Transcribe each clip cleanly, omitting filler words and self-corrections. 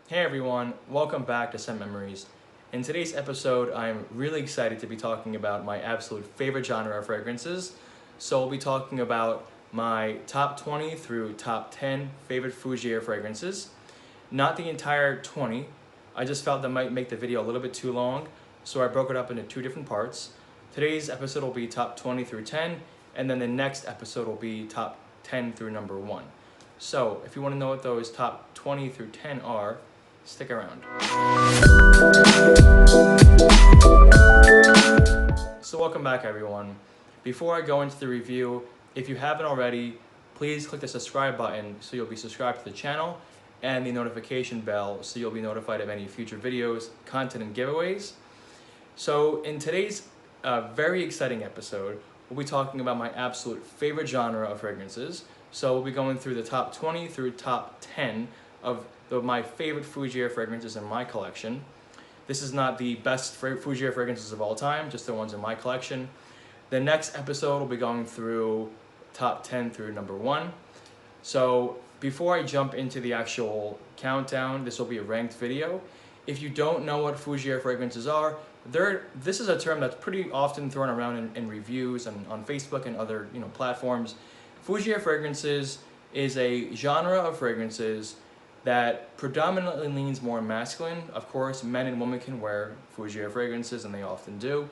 Hey everyone, welcome back to Scent Memories. In today's episode, I'm really excited to be talking about my absolute favorite genre of fragrances. So we'll be talking about my top 20 through top 10 favorite Fougere fragrances. Not the entire 20, I just felt that might make the video a little bit too long, so I broke it up into two different parts. Today's episode will be top 20 through 10, and then the next episode will be top 10 through number 1. So if you want to know what those top 20 through 10 are, stick around. So welcome back everyone. Before I go into the review, if you haven't already, please click the subscribe button so you'll be subscribed to the channel and the notification bell so you'll be notified of any future videos, content, and giveaways. So in today's very exciting episode, we'll be talking about my absolute favorite genre of fragrances. So we'll be going through the top 20 through top 10 of my favorite Fougere fragrances in my collection. This is not the best Fougere fragrances of all time, just the ones in my collection. The next episode will be going through top 10 through number 1. So before I jump into the actual countdown, this will be a ranked video. If you don't know what Fougere fragrances are, this is a term that's pretty often thrown around in reviews and on Facebook and other platforms. Fougere fragrances is a genre of fragrances that predominantly leans more masculine. Of course, men and women can wear Fougere fragrances, and they often do.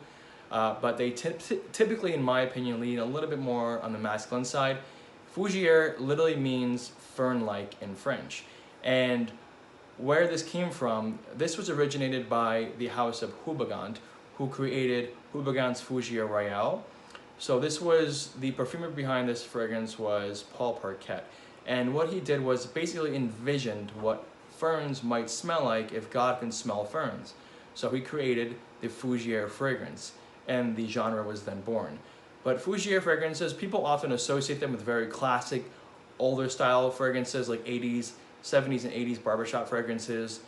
But they typically, in my opinion, lean a little bit more on the masculine side. Fougere literally means fern-like in French. And where this came from, this was originated by the house of Houbigant, who created Houbigant's Fougere Royale. So the perfumer behind this fragrance was Paul Parquet. And what he did was basically envisioned what ferns might smell like if God can smell ferns. So he created the Fougere fragrance, and the genre was then born. But Fougere fragrances, people often associate them with very classic, older style fragrances like 80s, 70s and 80s barbershop fragrances.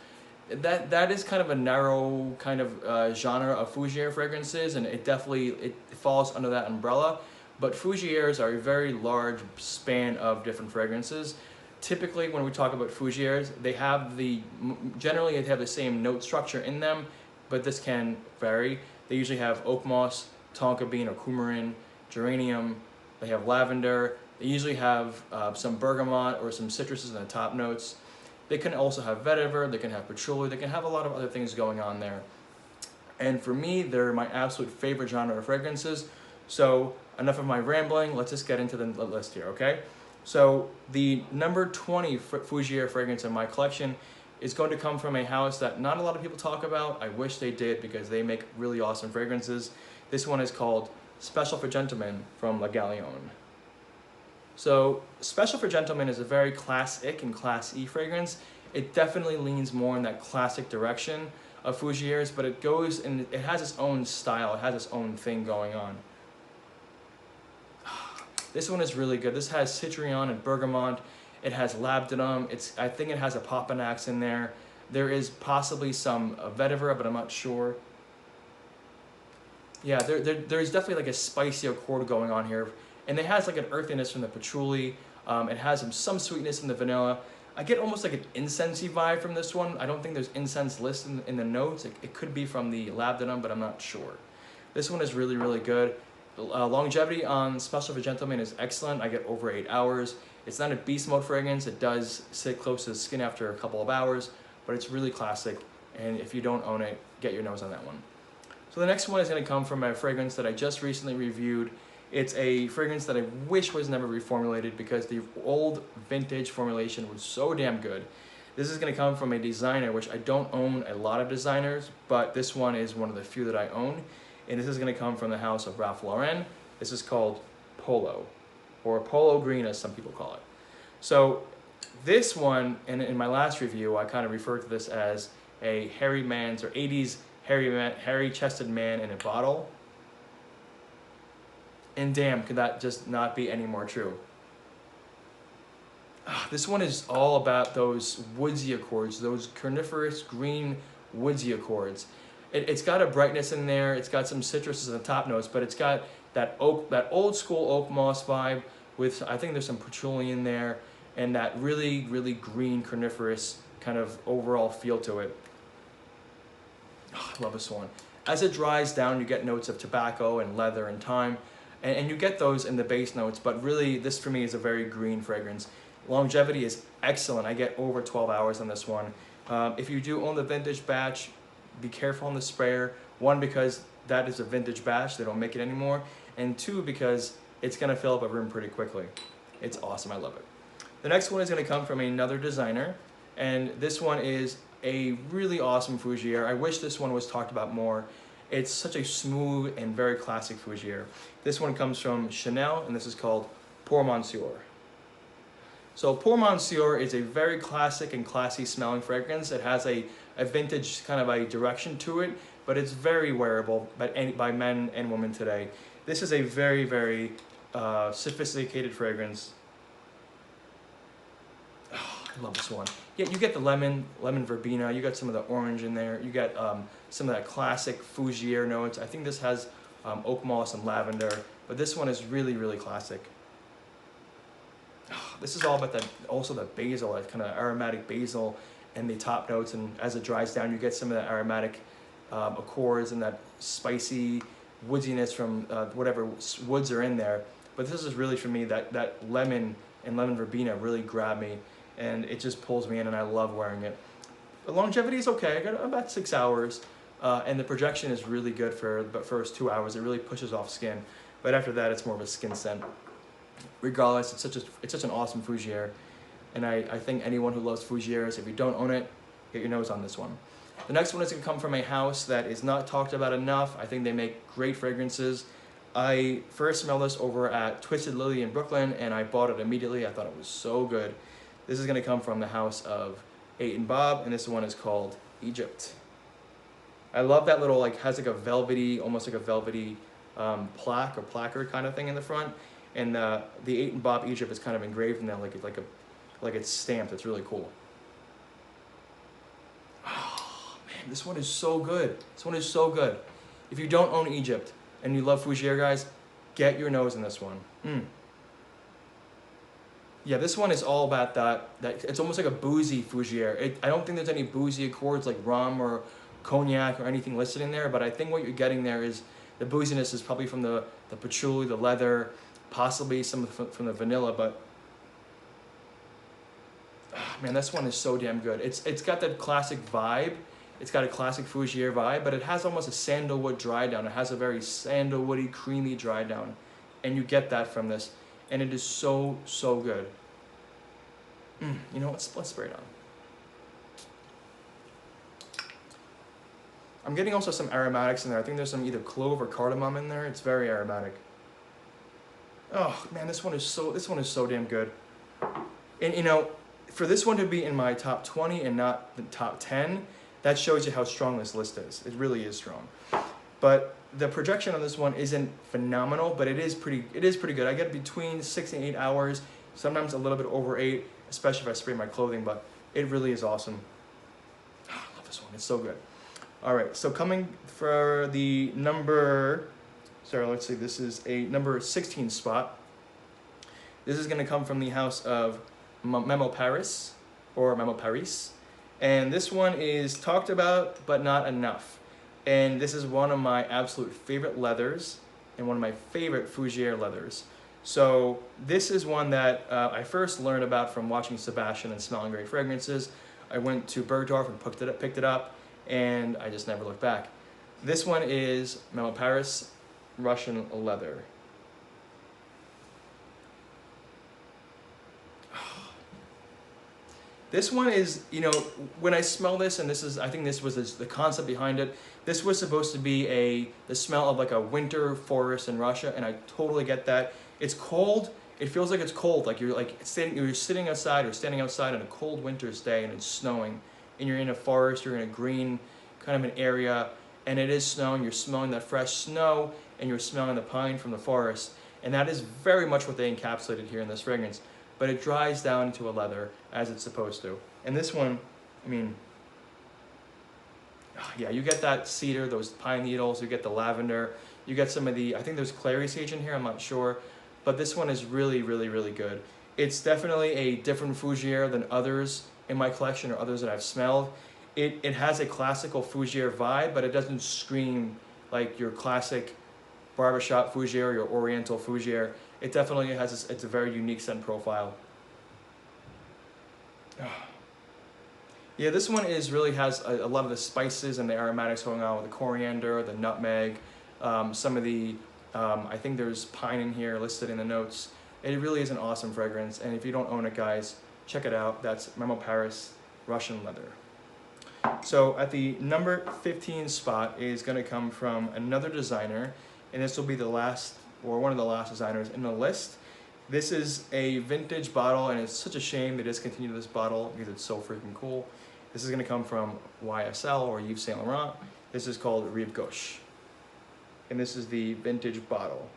That is kind of a narrow kind of genre of Fougere fragrances, and it falls under that umbrella. But Fougeres are a very large span of different fragrances. Typically, when we talk about Fougeres, generally they have the same note structure in them, but this can vary. They usually have oak moss, tonka bean or coumarin, geranium. They have lavender. They usually have some bergamot or some citruses in the top notes. They can also have vetiver. They can have patchouli. They can have a lot of other things going on there. And for me, they're my absolute favorite genre of fragrances. So enough of my rambling, let's just get into the list here, okay? So the number 20 Fougere fragrance in my collection is going to come from a house that not a lot of people talk about. I wish they did because they make really awesome fragrances. This one is called Special for Gentlemen from La Galion. So Special for Gentlemen is a very classic and class E fragrance. It definitely leans more in that classic direction of Fougeres, but it has its own style, it has its own thing going on. This one is really good. This has Citron and bergamot. It has labdanum. I think it has a popanax in there. There is possibly some vetiver, but I'm not sure. Yeah, there's definitely like a spicy accord going on here. And it has like an earthiness from the patchouli. It has some sweetness in the vanilla. I get almost like an incensey vibe from this one. I don't think there's incense listed in the notes. It could be from the labdanum, but I'm not sure. This one is really, really good. Longevity on Special for Gentlemen is excellent. I get over 8 hours. It's not a beast mode fragrance. It does sit close to the skin after a couple of hours, but it's really classic. And if you don't own it, get your nose on that one. So the next one is going to come from a fragrance that I just recently reviewed. It's a fragrance that I wish was never reformulated because the old vintage formulation was so damn good. This is going to come from a designer, which I don't own a lot of designers, but this one is one of the few that I own. And this is going to come from the house of Ralph Lauren. This is called Polo, or Polo Green as some people call it. So this one, and in my last review, I kind of referred to this as a hairy man's or 80s hairy-chested man in a bottle. And damn, could that just not be any more true. This one is all about those woodsy accords, those coniferous green woodsy accords. It's got a brightness in there. It's got some citruses in the top notes, but it's got that old school oak moss vibe with, I think there's some patchouli in there, and that really, really green coniferous kind of overall feel to it. Oh, I love this one. As it dries down, you get notes of tobacco and leather and thyme, and you get those in the base notes, but really this for me is a very green fragrance. Longevity is excellent. I get over 12 hours on this one. If you do own the vintage batch, be careful on the sprayer. One, because that is a vintage batch, they don't make it anymore, and two, because it's gonna fill up a room pretty quickly. It's awesome, I love it. The next one is gonna come from another designer, and this one is a really awesome Fougere. I wish this one was talked about more. It's such a smooth and very classic Fougere. This one comes from Chanel, and this is called Pour Monsieur. So Pour Monsieur is a very classic and classy smelling fragrance. It has a vintage kind of a direction to it, but it's very wearable by men and women today. This is a very, very sophisticated fragrance. Oh, I love this one. Yeah, you get the lemon verbena, you got some of the orange in there, you get some of that classic Fougere notes. I think this has oak moss and lavender, but this one is really, really classic. Oh, this is all about also the basil, that kind of aromatic basil and the top notes, and as it dries down, you get some of that aromatic accords and that spicy woodiness from whatever woods are in there. But this is really, for me, that lemon and lemon verbena really grab me, and it just pulls me in, and I love wearing it. The longevity is okay. I got about 6 hours, and the projection is really good for the first 2 hours. It really pushes off skin, but after that, it's more of a skin scent. Regardless, it's such an awesome Fougere, and I think anyone who loves Fougeres, if you don't own it, get your nose on this one. The next one is going to come from a house that is not talked about enough. I think they make great fragrances. I first smelled this over at Twisted Lily in Brooklyn, and I bought it immediately. I thought it was so good. This is going to come from the house of 8 & Bob, and this one is called Egypt. I love that little, has like a velvety, almost like a velvety plaque or placard kind of thing in the front, and the 8 & Bob Egypt is kind of engraved in there like it's stamped. It's really cool. Oh man, this one is so good. This one is so good. If you don't own Egypt and you love Fougere, guys, get your nose in this one. Yeah, this one is all about that it's almost like a boozy Fougere. I don't think there's any boozy accords like rum or cognac or anything listed in there, but I think what you're getting there is the booziness is probably from the patchouli, the leather, possibly some from the vanilla, but man, this one is so damn good. It's got that classic vibe. It's got a classic Fougere vibe, but it has almost a sandalwood dry down. It has a very sandalwoody, creamy dry down, and you get that from this, and it is so, so good. You know what? Let's spray it on. I'm getting also some aromatics in there. I think there's some either clove or cardamom in there. It's very aromatic. Oh man, this one is so damn good. And you know, for this one to be in my top 20 and not the top 10, that shows you how strong this list is. It really is strong. But the projection on this one isn't phenomenal, but it is pretty good. I get between 6 and 8 hours, sometimes a little bit over 8, especially if I spray my clothing, but it really is awesome. Oh, I love this one. It's so good. All right, so coming for the let's see, this is a number 16 spot. This is going to come from the house of Memo Paris, or Memo Paris. And this one is talked about, but not enough. And this is one of my absolute favorite leathers, and one of my favorite Fougere leathers. So this is one that I first learned about from watching Sebastian and smelling great fragrances. I went to Bergdorf and picked it up, and I just never looked back. This one is Memo Paris Russian leather. This one is, you know, when I smell this, and I think this was the concept behind it, this was supposed to be the smell of like a winter forest in Russia, and I totally get that. It's cold. It feels like it's cold, like you're sitting outside or standing outside on a cold winter's day and it's snowing, and you're in a forest, you're in a green kind of an area, and it is snowing, you're smelling that fresh snow, and you're smelling the pine from the forest, and that is very much what they encapsulated here in this fragrance. But it dries down into a leather as it's supposed to. And this one, I mean, yeah, you get that cedar, those pine needles, you get the lavender, you get some of I think there's clary sage in here, I'm not sure, but this one is really, really, really good. It's definitely a different Fougere than others in my collection or others that I've smelled. It has a classical Fougere vibe, but it doesn't scream like your classic barbershop Fougere, your oriental Fougere. It definitely has, it's a very unique scent profile. Yeah, this one really has a lot of the spices and the aromatics going on with the coriander, the nutmeg, some of the, I think there's pine in here listed in the notes. It really is an awesome fragrance, and if you don't own it, guys, check it out. That's Memo Paris Russian Leather. So at the number 15 spot is going to come from another designer, and this will be the last, or one of the last designers in the list. This is a vintage bottle, and it's such a shame they discontinued this bottle because it's so freaking cool. This is going to come from YSL or Yves Saint Laurent. This is called Rive Gauche, and this is the vintage bottle.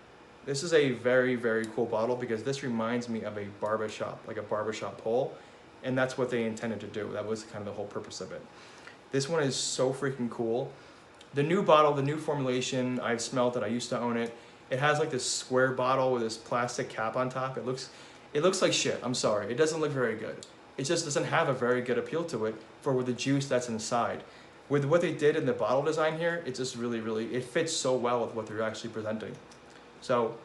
This is a very, very cool bottle because this reminds me of a barbershop, like a barbershop pole, and that's what they intended to do. That was kind of the whole purpose of it. This one is so freaking cool. The new bottle, the new formulation, I've smelled it, I used to own it. It has like this square bottle with this plastic cap on top. It looks like shit, I'm sorry. It doesn't look very good. It just doesn't have a very good appeal to it for the juice that's inside. With what they did in the bottle design here, it just really, it fits so well with what they're actually presenting. So,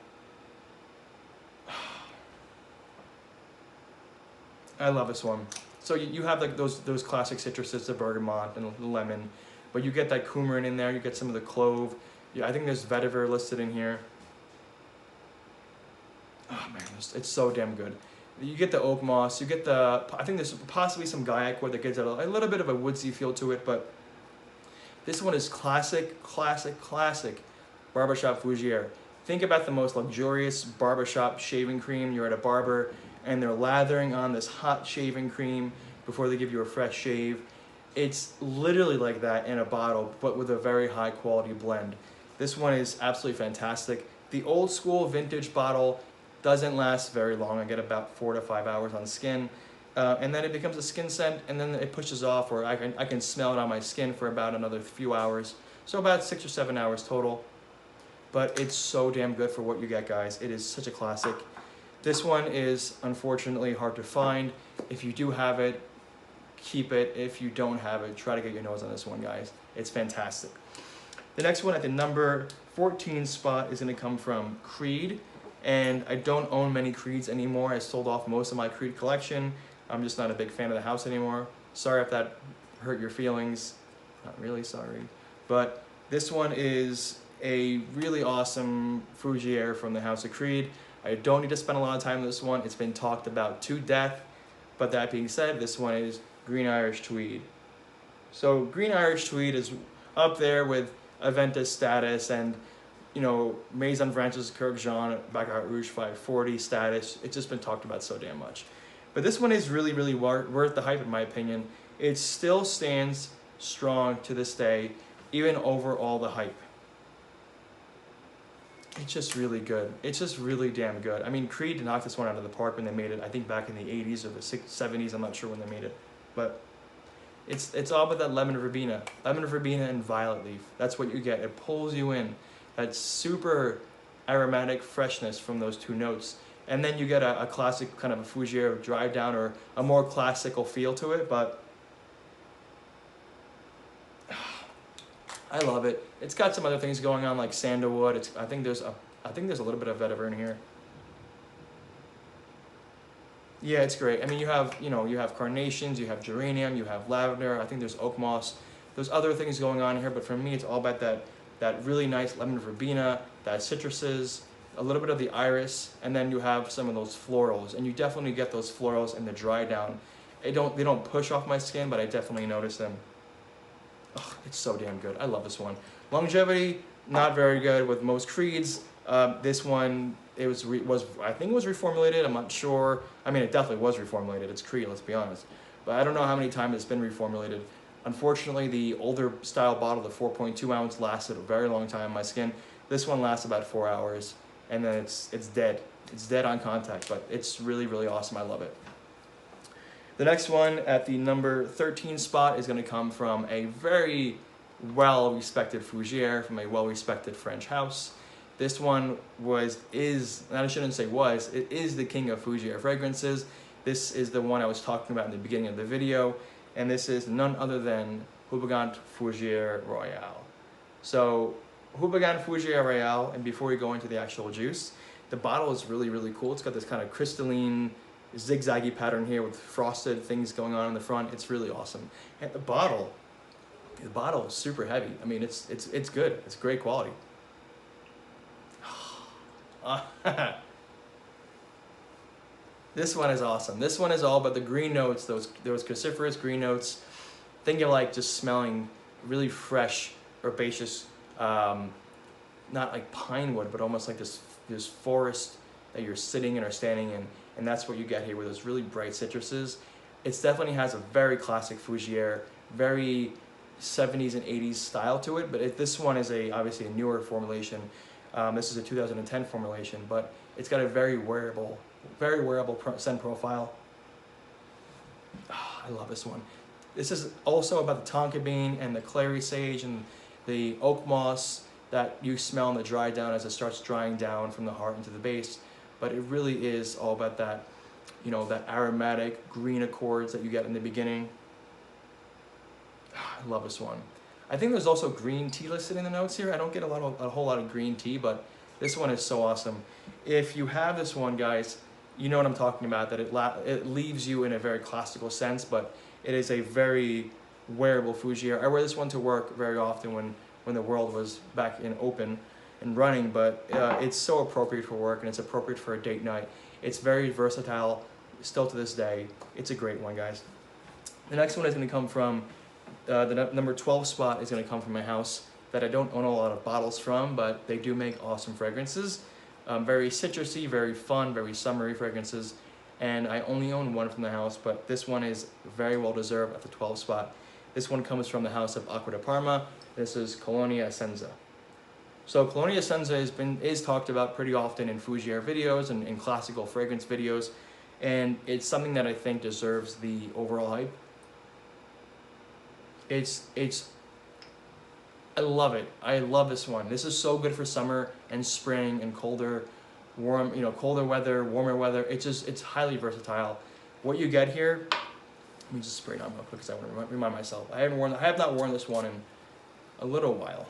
I love this one. So you have like those classic citruses, the bergamot and the lemon, but you get that coumarin in there, you get some of the clove. Yeah, I think there's vetiver listed in here. Oh man, it's so damn good. You get the oak moss, you get the, I think there's possibly some Acqua that gives it a little bit of a woodsy feel to it, but this one is classic barbershop Fougere. Think about the most luxurious barbershop shaving cream. You're at a barber and they're lathering on this hot shaving cream before they give you a fresh shave. It's literally like that in a bottle, but with a very high quality blend. This one is absolutely fantastic. The old school vintage bottle doesn't last very long. I get about 4 to 5 hours on skin. And then it becomes a skin scent, and then it pushes off, or I can smell it on my skin for about another few hours. So about 6 or 7 hours total. But it's so damn good for what you get, guys. It is such a classic. This one is unfortunately hard to find. If you do have it, keep it. If you don't have it, try to get your nose on this one, guys. It's fantastic. The next one at the number 14 spot is going to come from Cree, and I don't own many Creeds anymore. I sold off most of my Cree collection. I'm just not a big fan of the house anymore. Sorry if that hurt your feelings. Not really sorry. But this one is a really awesome Fougere from the House of Cree. I don't need to spend a lot of time on this one. It's been talked about to death. But that being said, this one is Green Irish Tweed. So Green Irish Tweed is up there with Aventus status and, you know, Maison Francis Curve Jean, Baccarat Rouge 540 status. It's just been talked about so damn much. But this one is really worth the hype in my opinion. It still stands strong to this day, even over all the hype. It's just really good. It's just really damn good. I mean, Cree knocked this one out of the park when they made it, I think back in the 80s or the 70s, I'm not sure when they made it. But it's all about that lemon verbena. Lemon verbena and violet leaf. That's what you get. It pulls you in. That super aromatic freshness from those two notes. And then you get a classic kind of a Fougere drive down or a more classical feel to it, but I love it. It's got some other things going on like sandalwood. I think there's a little bit of vetiver in here. Yeah, it's great. I mean, you have carnations, you have geranium, you have lavender. I think there's oak moss. There's other things going on here, but for me, it's all about that really nice lemon verbena, that citruses, a little bit of the iris, and then you have some of those florals. And you definitely get those florals in the dry down. They don't push off my skin, but I definitely notice them. Oh, it's so damn good. I love this one. Longevity, not very good with most Creeds. This one, I think it was reformulated. I'm not sure. I mean, it definitely was reformulated. It's Cree, let's be honest. But I don't know how many times it's been reformulated. Unfortunately, the older style bottle, the 4.2 ounce, lasted a very long time on my skin. This one lasts about 4 hours, and then it's dead. It's dead on contact, but it's really awesome. I love it. The next one at the number 13 spot is going to come from a very well-respected Fougere from a well-respected French house. This one it is the king of Fougere fragrances. This is the one I was talking about in the beginning of the video, and this is none other than Houbigant Fougere Royale. So Houbigant Fougere Royale, and before we go into the actual juice, the bottle is really, really cool. It's got this kind of crystalline, zigzaggy pattern here with frosted things going on in the front. It's really awesome. And the bottle is super heavy. I mean, it's good. It's great quality. This one is awesome. This one is all about the green notes, those cruciferous green notes. Think of like just smelling really fresh, herbaceous, not like pine wood, but almost like this forest that you're sitting in or standing in. And that's what you get here with those really bright citruses. It definitely has a very classic Fougere, very 70s and 80s style to it, but this one is obviously a newer formulation. This is a 2010 formulation, but it's got a very wearable scent profile. Oh, I love this one. This is also about the tonka bean and the clary sage and the oak moss that you smell in the dry down as it starts drying down from the heart into the base. But it really is all about that, you know, that aromatic green accords that you get in the beginning. I love this one. I think there's also green tea listed in the notes here. I don't get a whole lot of green tea, but this one is so awesome. If you have this one, guys, you know what I'm talking about, that it leaves you in a very classical sense, but it is a very wearable Fougere. I wear this one to work very often when the world was back in open and running, but it's so appropriate for work, and it's appropriate for a date night. It's very versatile, still to this day. It's a great one, guys. The next one is going to come from, the number 12 spot is going to come from my house that I don't own a lot of bottles from, but they do make awesome fragrances. Very citrusy, very fun, very summery fragrances, and I only own one from the house, but this one is very well deserved at the 12 spot. This one comes from the house of Acqua de Parma. This is Colonia Essenza. So Colonia Essenza is talked about pretty often in Fougere videos and in classical fragrance videos, and it's something that I think deserves the overall hype. I love it. I love this one. This is so good for summer and spring and colder weather, warmer weather. It's highly versatile. What you get here, let me just spray it on real quick because I want to remind myself. I have not worn this one in a little while.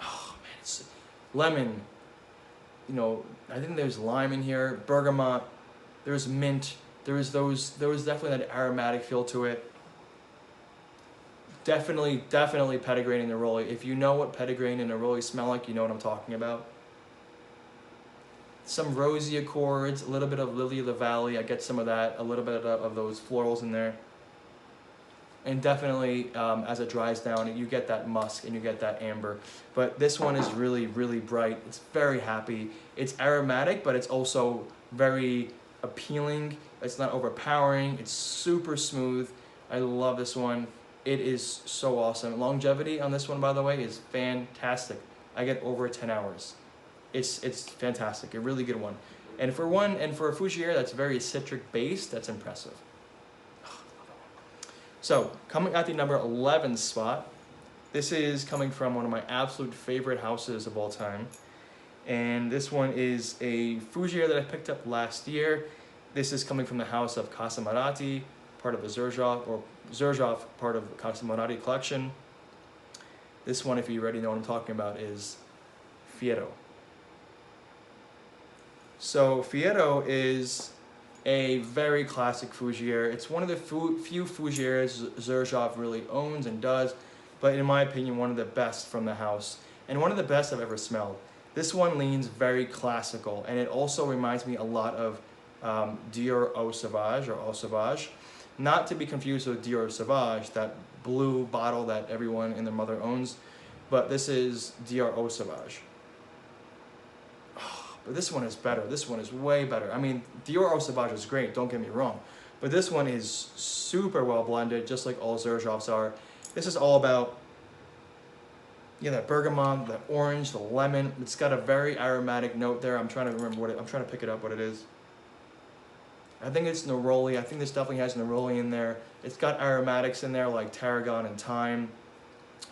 Oh man, it's lemon. You know, I think there's lime in here, bergamot. There's mint. There was definitely that aromatic feel to it. Definitely petitgrain and neroli. If you know what petitgrain and neroli smell like, you know what I'm talking about. Some rosy accords, a little bit of lily of the valley. I get some of that, a little bit of those florals in there. And definitely, as it dries down, you get that musk and you get that amber. But this one is really, really bright. It's very happy. It's aromatic, but it's also very appealing. It's not overpowering. It's super smooth. I love this one. It is so awesome. Longevity on this one, by the way, is fantastic. I get over 10 hours. It's fantastic. A really good one. And for a Fougere that's very citric based, that's impressive. So, coming at the number 11 spot, this is coming from one of my absolute favorite houses of all time. And this one is a Fougere that I picked up last year. This is coming from the house of Casa Marati, part of the Xerjoff, part of the Casa Marati collection. This one, if you already know what I'm talking about, is Fiero. So Fiero is a very classic Fougere. It's one of the few Fougeres Xerjoff really owns and does, but in my opinion, one of the best from the house, and one of the best I've ever smelled. This one leans very classical, and it also reminds me a lot of Dior Eau Sauvage, or Eau Sauvage. Not to be confused with Dior Sauvage, that blue bottle that everyone and their mother owns, but this is Dior Eau Sauvage. Oh, but this one is better. This one is way better. I mean, Dior Eau Sauvage is great, don't get me wrong, but this one is super well blended, just like all Xerjoffs are. This is all about, yeah, that bergamot, the orange, the lemon. It's got a very aromatic note there. I'm trying to remember I'm trying to pick it up what it is. I think it's neroli. I think this definitely has neroli in there. It's got aromatics in there like tarragon and thyme.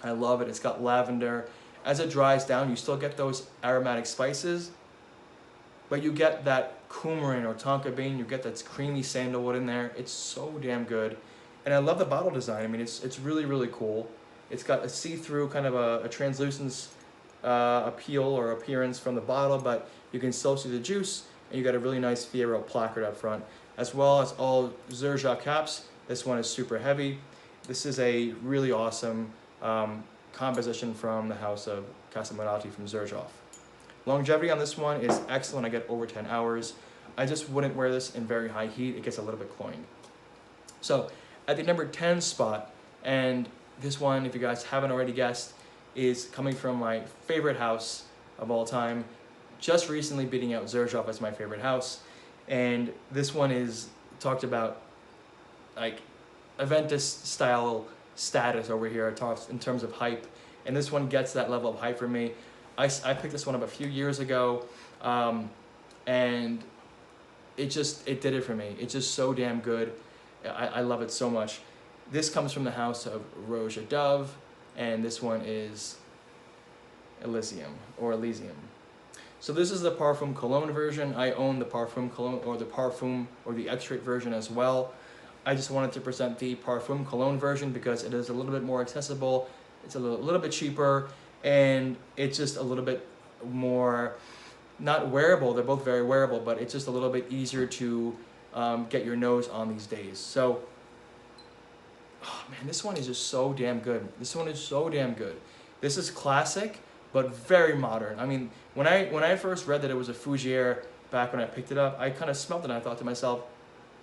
I love it. It's got lavender. As it dries down, you still get those aromatic spices, but you get that coumarin or tonka bean. You get that creamy sandalwood in there. It's so damn good. And I love the bottle design. I mean, it's really, really cool. It's got a see-through kind of a translucence appeal or appearance from the bottle, but you can still see the juice, and you got a really nice Fougere placard up front, as well as all Roja caps. This one is super heavy. This is a really awesome composition from the house of Casamonati from Xerjoff. Longevity on this one is excellent. I get over 10 hours. I just wouldn't wear this in very high heat. It gets a little bit cloying. So at the number 10 spot, and this one, if you guys haven't already guessed, is coming from my favorite house of all time, just recently beating out Xerjoff as my favorite house. And this one is talked about like Aventus style status over here. It talks in terms of hype, and this one gets that level of hype for me. I picked this one up a few years ago, and it did it for me. It's just so damn good. I love it so much. This comes from the house of Roja Dove, and this one is Elysium or Elysium. So this is the Parfum Cologne version. I own the Parfum Cologne or the Parfum or the X-Rate version as well. I just wanted to present the Parfum Cologne version because it is a little bit more accessible. It's a little bit cheaper, and it's just a little bit more, not wearable. They're both very wearable, but it's just a little bit easier to get your nose on these days. So, oh man, this one is just so damn good. This one is so damn good. This is classic, but very modern. I mean, when I first read that it was a Fougere back when I picked it up, I kind of smelled it and I thought to myself,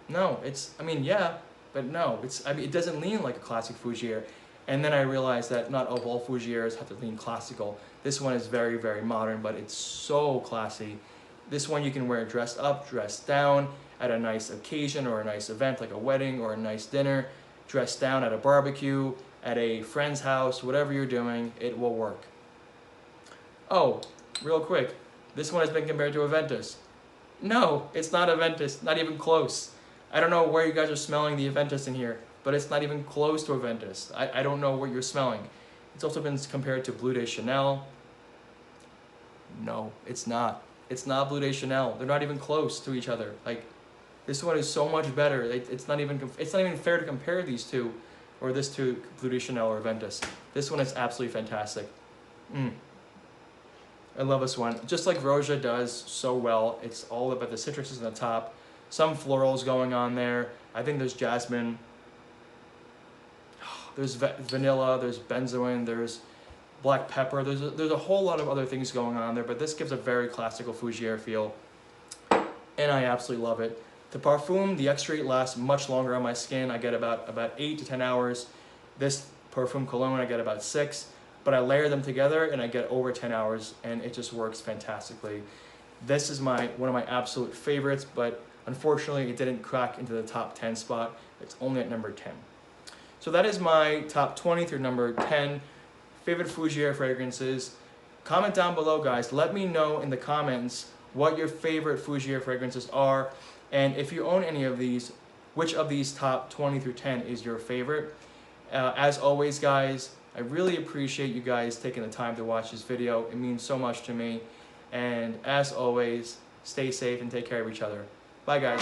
no, I mean, yeah, but no, it doesn't lean like a classic Fougere. And then I realized that not all Fougeres have to lean classical. This one is very, very modern, but it's so classy. This one you can wear dressed up, dressed down, at a nice occasion or a nice event like a wedding or a nice dinner, dressed down at a barbecue, at a friend's house, whatever you're doing, it will work. Oh, real quick, this one has been compared to Aventus. No, it's not Aventus, not even close. I don't know where you guys are smelling the Aventus in here, but it's not even close to Aventus. I don't know what you're smelling. It's also been compared to Bleu de Chanel. No, it's not. It's not Bleu de Chanel. They're not even close to each other. Like, this one is so much better. It's not even fair to compare these two, or this to Bleu de Chanel or Aventus. This one is absolutely fantastic. I love this one. Just like Roja does so well. It's all about the citruses on the top. Some florals going on there. I think there's jasmine. There's vanilla, there's benzoin, there's black pepper. There's a whole lot of other things going on there, but this gives a very classical Fougere feel, and I absolutely love it. The Parfum, the X-Rate lasts much longer on my skin. I get about 8 to 10 hours. This Parfum Cologne, I get about 6, but I layer them together and I get over 10 hours, and it just works fantastically. This is one of my absolute favorites, but unfortunately it didn't crack into the top 10 spot. It's only at number 10. So that is my top 20 through number 10 favorite Fougere fragrances. Comment down below, guys. Let me know in the comments what your favorite Fougere fragrances are, and if you own any of these, which of these top 20 through 10 is your favorite. As always, guys, I really appreciate you guys taking the time to watch this video. It means so much to me. And as always, stay safe and take care of each other. Bye, guys.